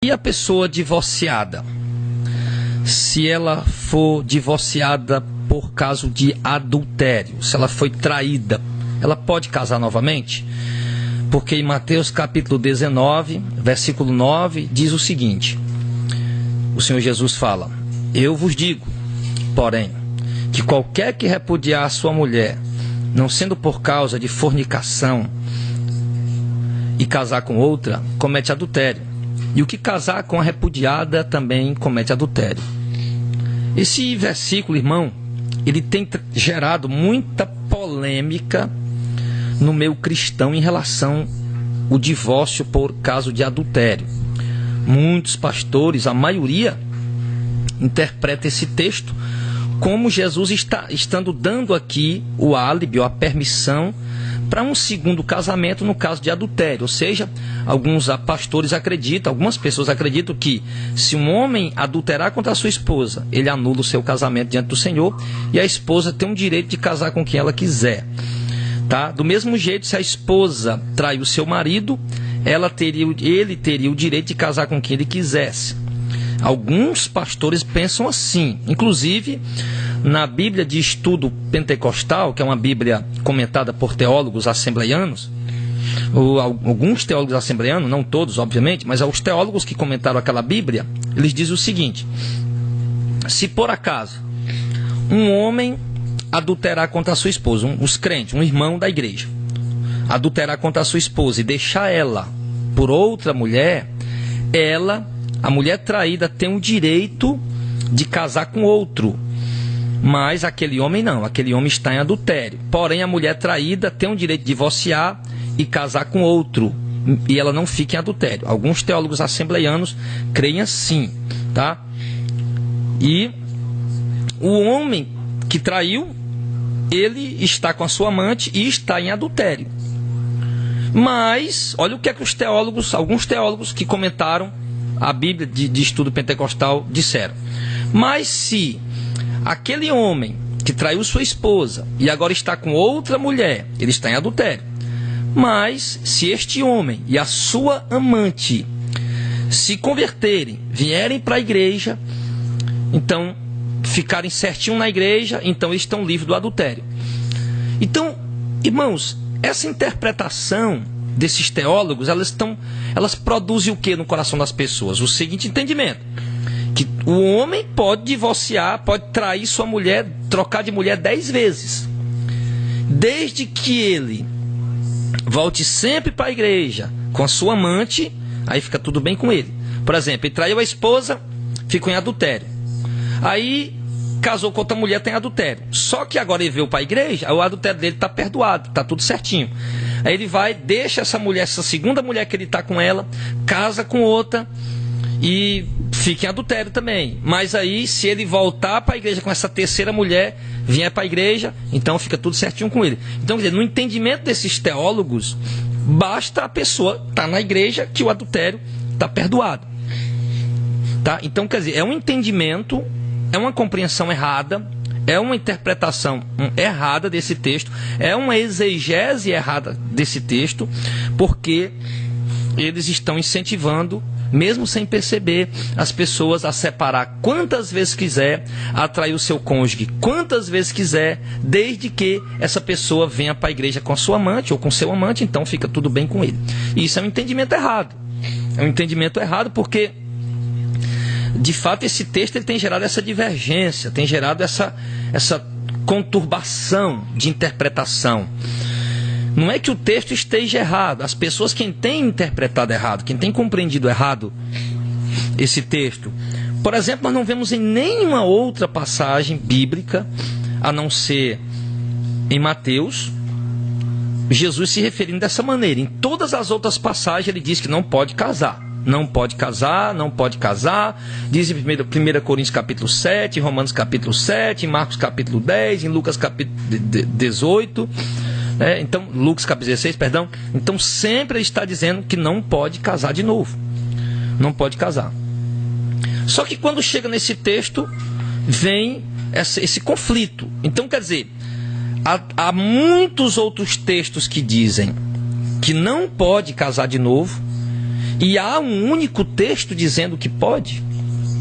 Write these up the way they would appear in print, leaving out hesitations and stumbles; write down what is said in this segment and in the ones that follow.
E a pessoa divorciada? Se ela for divorciada por causa de adultério, se ela foi traída, ela pode casar novamente? Porque em Mateus capítulo 19, versículo 9, diz o seguinte: o Senhor Jesus fala: eu vos digo, porém, que qualquer que repudiar a sua mulher, não sendo por causa de fornicação, e casar com outra, comete adultério. E o que casar com a repudiada também comete adultério. Esse versículo, irmão, ele tem gerado muita polêmica no meio cristão em relação ao divórcio por causa de adultério. Muitos pastores, a maioria, interpreta esse texto como Jesus estando dando aqui o álibi, ou a permissão, para um segundo casamento no caso de adultério. Ou seja, alguns pastores acreditam, algumas pessoas acreditam que se um homem adulterar contra a sua esposa, ele anula o seu casamento diante do Senhor, e a esposa tem o direito de casar com quem ela quiser. Tá? Do mesmo jeito, se a esposa trair o seu marido, ele teria o direito de casar com quem ele quisesse. Alguns pastores pensam assim. Inclusive, na Bíblia de Estudo Pentecostal, que é uma Bíblia comentada por teólogos assembleianos, alguns teólogos assembleianos, não todos, obviamente, mas os teólogos que comentaram aquela Bíblia, eles dizem o seguinte: se por acaso um homem adulterar contra a sua esposa, os crentes, um irmão da igreja, adulterar contra a sua esposa e deixar ela por outra mulher, a mulher traída, tem o direito de casar com outro. Mas aquele homem não, aquele homem está em adultério. Porém, a mulher traída tem o direito de divorciar e casar com outro, e ela não fica em adultério. Alguns teólogos assembleianos creem assim, tá? E o homem que traiu, ele está com a sua amante e está em adultério. Mas, olha o que é que alguns teólogos que comentaram a Bíblia de Estudo Pentecostal disseram. Mas se aquele homem que traiu sua esposa e agora está com outra mulher, ele está em adultério. Mas se este homem e a sua amante se converterem, vierem para a igreja, então ficarem certinho na igreja, então eles estão livres do adultério. Então, irmãos, essa interpretação desses teólogos, elas produzem o que no coração das pessoas? O seguinte entendimento: que o homem pode divorciar, pode trair sua mulher, trocar de mulher 10 vezes, desde que ele volte sempre para a igreja com a sua amante, aí fica tudo bem com ele. Por exemplo, ele traiu a esposa, ficou em adultério, aí casou com outra mulher, tem adultério. Só que agora ele veio para a igreja, o adultério dele está perdoado, está tudo certinho. Aí ele vai, deixa essa mulher, essa segunda mulher que ele está com ela, casa com outra e fica em adultério também. Mas aí, se ele voltar para a igreja com essa terceira mulher, vier para a igreja, então fica tudo certinho com ele. Então, quer dizer, no entendimento desses teólogos, basta a pessoa estar na igreja que o adultério está perdoado. Tá? Então, quer dizer, é um entendimento, é uma compreensão errada, é uma interpretação errada desse texto, é uma exegese errada desse texto, porque eles estão incentivando, mesmo sem perceber, as pessoas a separar quantas vezes quiser, a atrair o seu cônjuge quantas vezes quiser, desde que essa pessoa venha para a igreja com a sua amante ou com seu amante, então fica tudo bem com ele. E isso é um entendimento errado. É um entendimento errado porque, de fato, esse texto ele tem gerado essa divergência, tem gerado essa conturbação de interpretação. Não é que o texto esteja errado. As pessoas, quem tem interpretado errado, quem tem compreendido errado esse texto, por exemplo, nós não vemos em nenhuma outra passagem bíblica, a não ser em Mateus, Jesus se referindo dessa maneira. Em todas as outras passagens ele diz que não pode casar. Não pode casar, não pode casar. Diz em 1 Coríntios capítulo 7, em Romanos capítulo 7, em Marcos capítulo 10, em Lucas capítulo 18, então, Lucas capítulo 16, perdão. Então sempre ele está dizendo que não pode casar de novo. Não pode casar. Só que quando chega nesse texto, vem esse conflito. Então, quer dizer, há muitos outros textos que dizem que não pode casar de novo, E há um único texto dizendo que pode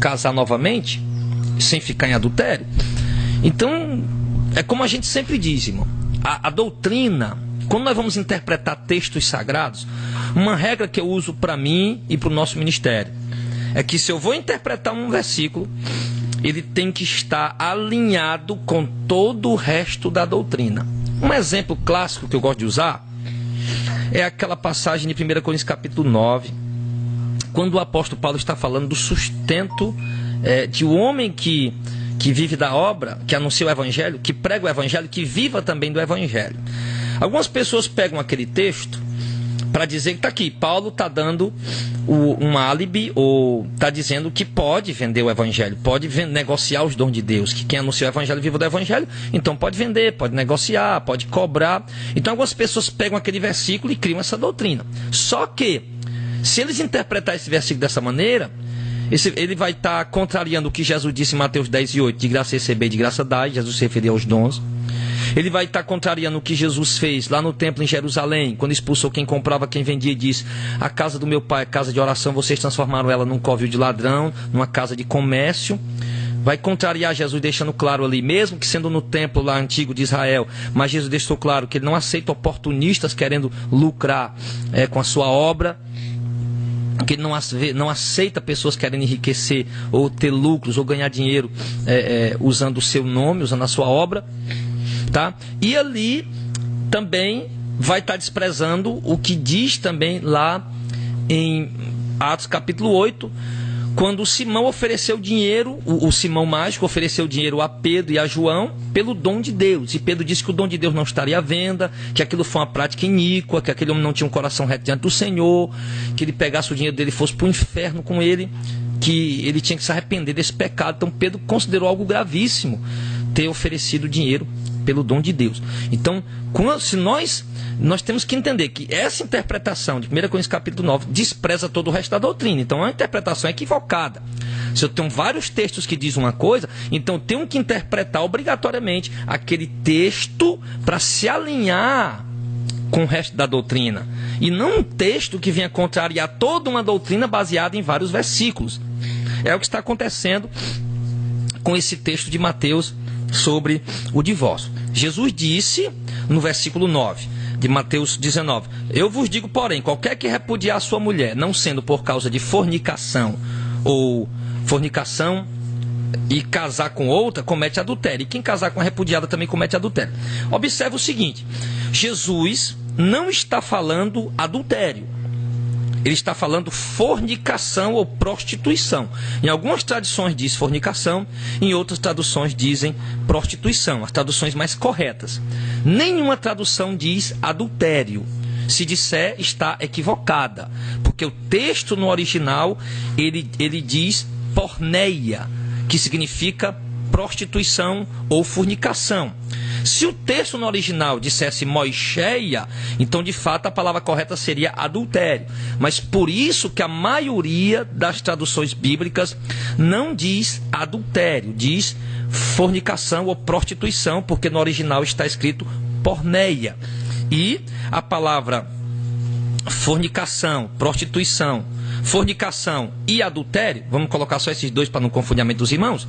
casar novamente, sem ficar em adultério. Então, é como a gente sempre diz, irmão. A doutrina, quando nós vamos interpretar textos sagrados, uma regra que eu uso para mim e para o nosso ministério, é que se eu vou interpretar um versículo, ele tem que estar alinhado com todo o resto da doutrina. Um exemplo clássico que eu gosto de usar é aquela passagem de 1 Coríntios capítulo 9, quando o apóstolo Paulo está falando do sustento de um homem que vive da obra, que anuncia o evangelho, que prega o evangelho, que viva também do evangelho. Algumas pessoas pegam aquele texto para dizer que está aqui, Paulo está dando um álibi, ou está dizendo que pode vender o evangelho, pode negociar os dons de Deus, que quem anuncia o evangelho vive do evangelho, então pode vender, pode negociar, pode cobrar. Então algumas pessoas pegam aquele versículo e criam essa doutrina. Só que, se eles interpretarem esse versículo dessa maneira, ele vai estar contrariando o que Jesus disse em Mateus 10:8, de graça receber, de graça dar. Jesus se referia aos dons. Ele vai estar contrariando o que Jesus fez lá no templo em Jerusalém, quando expulsou quem comprava, quem vendia, e disse: a casa do meu pai é casa de oração, vocês transformaram ela num covil de ladrão, numa casa de comércio. Vai contrariar Jesus, deixando claro ali, mesmo que sendo no templo lá antigo de Israel, mas Jesus deixou claro que ele não aceita oportunistas querendo lucrar com a sua obra, que ele não aceita pessoas querendo enriquecer ou ter lucros ou ganhar dinheiro usando o seu nome, usando a sua obra. Tá? E ali também vai estar desprezando o que diz também lá em Atos capítulo 8, quando Simão ofereceu dinheiro, o Simão mágico ofereceu dinheiro a Pedro e a João pelo dom de Deus. E Pedro disse que o dom de Deus não estaria à venda, que aquilo foi uma prática iníqua, que aquele homem não tinha um coração reto diante do Senhor, que ele pegasse o dinheiro dele e fosse para o inferno com ele, que ele tinha que se arrepender desse pecado. Então Pedro considerou algo gravíssimo ter oferecido dinheiro pelo dom de Deus. Então, se nós temos que entender que essa interpretação de 1 Coríntios capítulo 9 despreza todo o resto da doutrina. Então, é uma interpretação equivocada. Se eu tenho vários textos que dizem uma coisa, então eu tenho que interpretar obrigatoriamente aquele texto para se alinhar com o resto da doutrina. E não um texto que venha contrariar toda uma doutrina baseada em vários versículos. É o que está acontecendo com esse texto de Mateus sobre o divórcio. Jesus disse no versículo 9 de Mateus 19: eu vos digo, porém, qualquer que repudiar a sua mulher, não sendo por causa de fornicação e casar com outra, comete adultério. E quem casar com a repudiada também comete adultério. Observe o seguinte: Jesus não está falando adultério. Ele está falando fornicação ou prostituição. Em algumas traduções diz fornicação, em outras traduções dizem prostituição, as traduções mais corretas. Nenhuma tradução diz adultério. Se disser, está equivocada, porque o texto no original, ele diz porneia, que significa prostituição ou fornicação. Se o texto no original dissesse moicheia, então de fato a palavra correta seria adultério. Mas por isso que a maioria das traduções bíblicas não diz adultério, diz fornicação ou prostituição, porque no original está escrito porneia. E a palavra fornicação, prostituição, fornicação e adultério, vamos colocar só esses dois para não confundir a mente dos irmãos,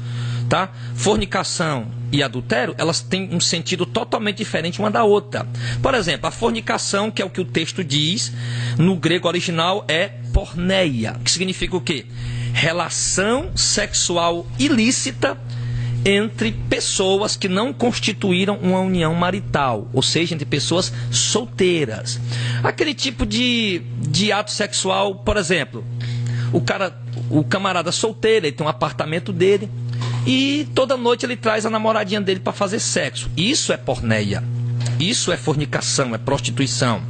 tá? Fornicação e adultério, elas têm um sentido totalmente diferente uma da outra. Por exemplo, a fornicação, que é o que o texto diz, no grego original é porneia, que significa o quê? Relação sexual ilícita entre pessoas que não constituíram uma união marital, ou seja, entre pessoas solteiras. Aquele tipo de ato sexual, por exemplo, o camarada solteiro, ele tem um apartamento dele e toda noite ele traz a namoradinha dele para fazer sexo. Isso é porneia, isso é fornicação, é prostituição.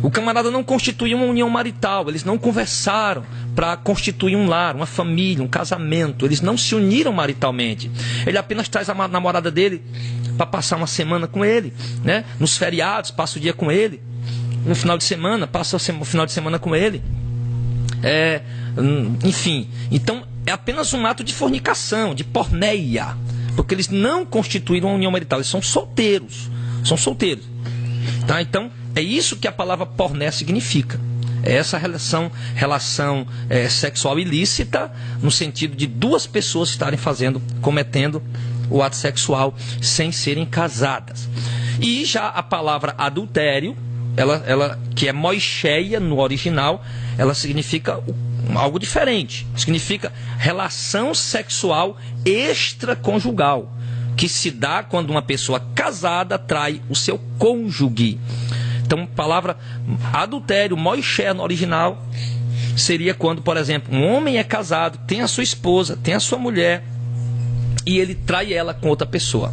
O camarada não constituiu uma união marital, eles não conversaram para constituir um lar, uma família, um casamento, eles não se uniram maritalmente. Ele apenas traz a namorada dele para passar uma semana com ele, né? Nos feriados, passa o dia com ele, no final de semana, passa o final de semana com ele. Enfim, então é apenas um ato de fornicação, de porneia, porque eles não constituíram uma união marital, eles são solteiros, tá? Então é isso que a palavra porné significa. É essa relação sexual ilícita, no sentido de duas pessoas estarem cometendo o ato sexual sem serem casadas. E já a palavra adultério, ela que é moicheia no original, ela significa algo diferente. Significa relação sexual extraconjugal, que se dá quando uma pessoa casada trai o seu cônjuge. Então, a palavra adultério, moicheia no original, seria quando, por exemplo, um homem é casado, tem a sua esposa, tem a sua mulher, e ele trai ela com outra pessoa.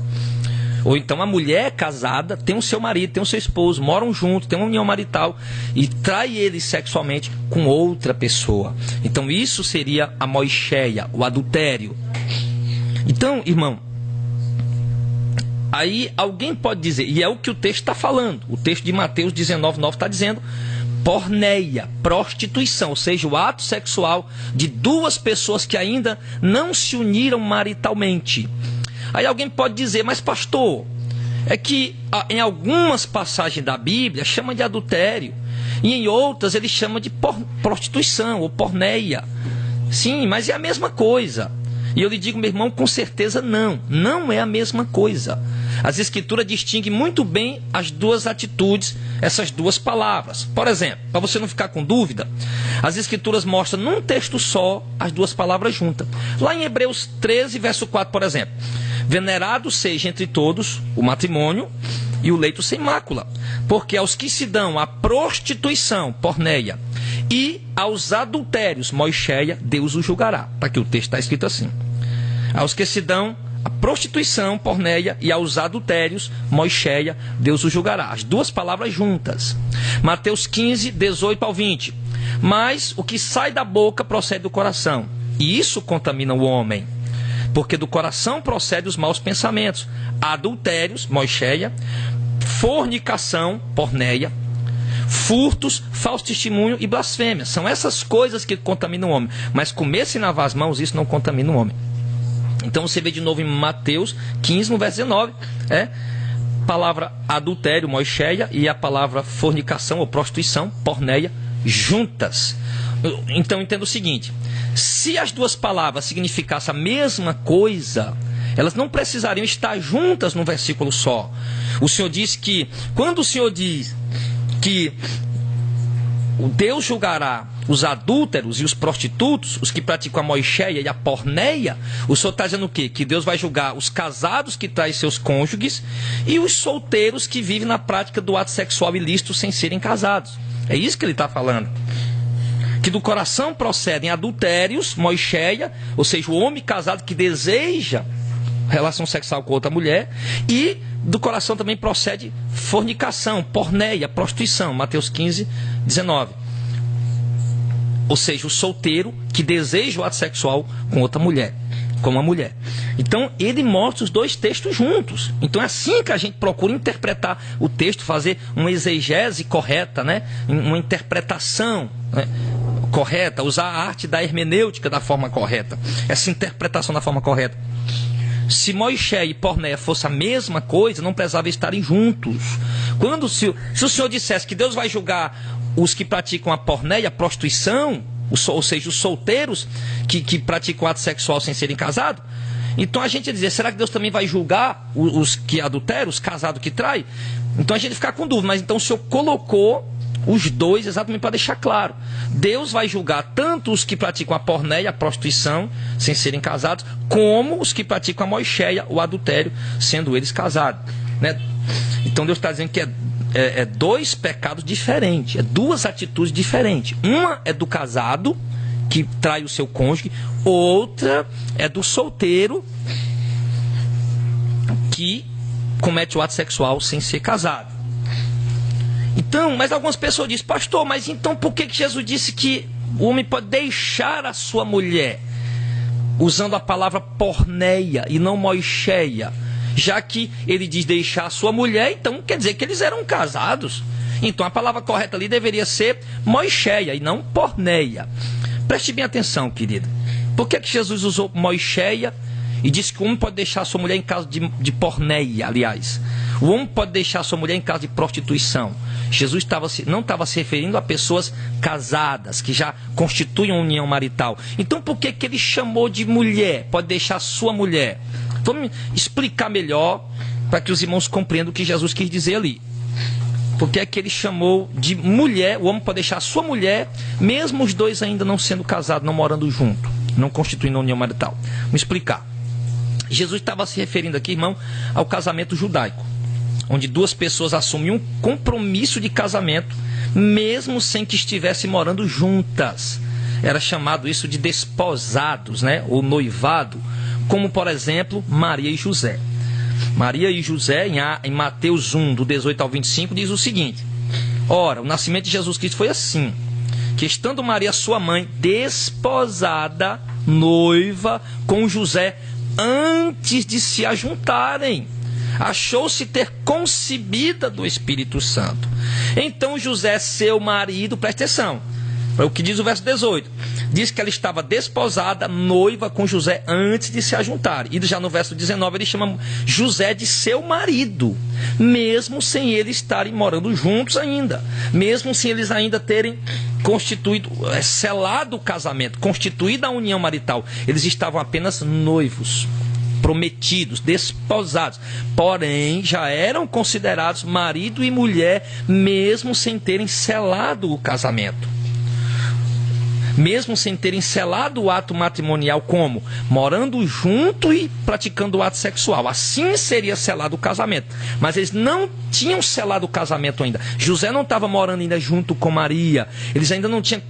Ou então a mulher é casada, tem o seu marido, tem o seu esposo, moram juntos, tem uma união marital, e trai ele sexualmente com outra pessoa. Então isso seria a moicheia, o adultério. Então, irmão, aí alguém pode dizer, e é o que o texto está falando, o texto de Mateus 19:9 está dizendo, porneia, prostituição, ou seja, o ato sexual de duas pessoas que ainda não se uniram maritalmente. Aí alguém pode dizer, mas pastor, é que em algumas passagens da Bíblia chama de adultério, e em outras ele chama de prostituição ou porneia. Sim, mas é a mesma coisa. E eu lhe digo, meu irmão, com certeza não é a mesma coisa. As Escrituras distinguem muito bem as duas atitudes, essas duas palavras. Por exemplo, para você não ficar com dúvida, as Escrituras mostram num texto só as duas palavras juntas. Lá em Hebreus 13, verso 4, por exemplo, venerado seja entre todos o matrimônio e o leito sem mácula, porque aos que se dão à prostituição, porneia, e aos adultérios, moicheia, Deus o julgará. Está aqui o texto, está escrito assim. Aos que se dão à prostituição, porneia, e aos adultérios, moicheia, Deus o julgará. As duas palavras juntas. Mateus 15, 18 ao 20. Mas o que sai da boca procede do coração, e isso contamina o homem. Porque do coração procedem os maus pensamentos, adultérios, moicheia, fornicação, porneia, furtos, falso testemunho e blasfêmia. São essas coisas que contaminam o homem. Mas comer sem lavar as mãos, isso não contamina o homem. Então você vê de novo em Mateus 15, no verso 19, palavra adultério, moicheia, e a palavra fornicação ou prostituição, porneia, juntas. Então entenda o seguinte, se as duas palavras significassem a mesma coisa, elas não precisariam estar juntas num versículo só. O Senhor diz que, quando o Senhor diz que o Deus julgará os adúlteros e os prostitutos, os que praticam a moicheia e a porneia, o Senhor está dizendo o quê? Que Deus vai julgar os casados que traem seus cônjuges e os solteiros que vivem na prática do ato sexual ilícito sem serem casados. É isso que ele está falando. Que do coração procedem adultérios, moicheia, ou seja, o homem casado que deseja relação sexual com outra mulher, e do coração também procede fornicação, porneia, prostituição, Mateus 15, 19. Ou seja, o solteiro que deseja o ato sexual com outra mulher, com uma mulher. Então, ele mostra os dois textos juntos. Então, é assim que a gente procura interpretar o texto, fazer uma exegese correta, né? Uma interpretação, né, correta, usar a arte da hermenêutica da forma correta. Essa interpretação da forma correta. Se moicheia e porneia fosse a mesma coisa, não precisava estarem juntos. Se o Senhor dissesse que Deus vai julgar os que praticam a porneia, a prostituição, ou seja, os solteiros que praticam ato sexual sem serem casados, então a gente ia dizer, será que Deus também vai julgar os que adulteram, os casados que traem? Então a gente fica com dúvida, mas então o Senhor colocou os dois exatamente para deixar claro. Deus vai julgar tanto os que praticam a porneia, a prostituição, sem serem casados, como os que praticam a moicheia, o adultério, sendo eles casados, né? Então Deus está dizendo que é dois pecados diferentes, é duas atitudes diferentes. Uma é do casado, que trai o seu cônjuge, outra é do solteiro, que comete o ato sexual sem ser casado. Então, mas algumas pessoas dizem, pastor, mas então por que Jesus disse que o homem pode deixar a sua mulher, usando a palavra porneia e não moicheia? Já que ele diz deixar a sua mulher, então quer dizer que eles eram casados. Então a palavra correta ali deveria ser moicheia e não porneia. Preste bem atenção, querido. Por que Jesus usou moicheia E diz que o homem pode deixar a sua mulher em caso de porneia, aliás. O homem pode deixar a sua mulher em caso de prostituição. Jesus não estava se referindo a pessoas casadas, que já constituem uma união marital. Então por que ele chamou de mulher? Pode deixar a sua mulher. Vamos explicar melhor para que os irmãos compreendam o que Jesus quis dizer ali. Por que ele chamou de mulher? O homem pode deixar a sua mulher, mesmo os dois ainda não sendo casados, não morando junto, não constituindo uma união marital. Vamos explicar. Jesus estava se referindo aqui, irmão, ao casamento judaico, onde duas pessoas assumem um compromisso de casamento, mesmo sem que estivessem morando juntas. Era chamado isso de desposados, né? Ou noivado, como por exemplo Maria e José. Maria e José, em Mateus 1, do 18 ao 25, diz o seguinte: ora, o nascimento de Jesus Cristo foi assim, que estando Maria, sua mãe, desposada, noiva com José, antes de se ajuntarem, achou-se ter concebida do Espírito Santo. Então José, seu marido, presta atenção, é o que diz o verso 18, diz que ela estava desposada, noiva com José, antes de se ajuntarem. E já no verso 19 ele chama José de seu marido, mesmo sem eles estarem morando juntos ainda, mesmo sem eles ainda terem constituído, selado o casamento, constituída a união marital. Eles estavam apenas noivos, prometidos, desposados, porém já eram considerados marido e mulher, mesmo sem terem selado o casamento. Mesmo sem terem selado o ato matrimonial, como? Morando junto e praticando o ato sexual. Assim seria selado o casamento. Mas eles não tinham selado o casamento ainda. José não estava morando ainda junto com Maria. Eles ainda não tinham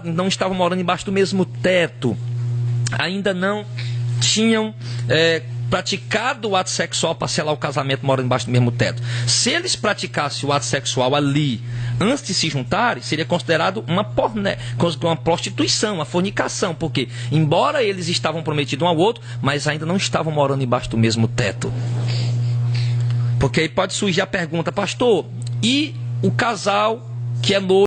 não estavam morando embaixo do mesmo teto. Ainda não tinham praticado o ato sexual para selar o casamento morando embaixo do mesmo teto. Se eles praticassem o ato sexual ali antes de se juntarem, seria considerado uma prostituição, uma fornicação, porque embora eles estavam prometidos um ao outro, mas ainda não estavam morando embaixo do mesmo teto. Porque aí pode surgir a pergunta: pastor, e o casal que é noivo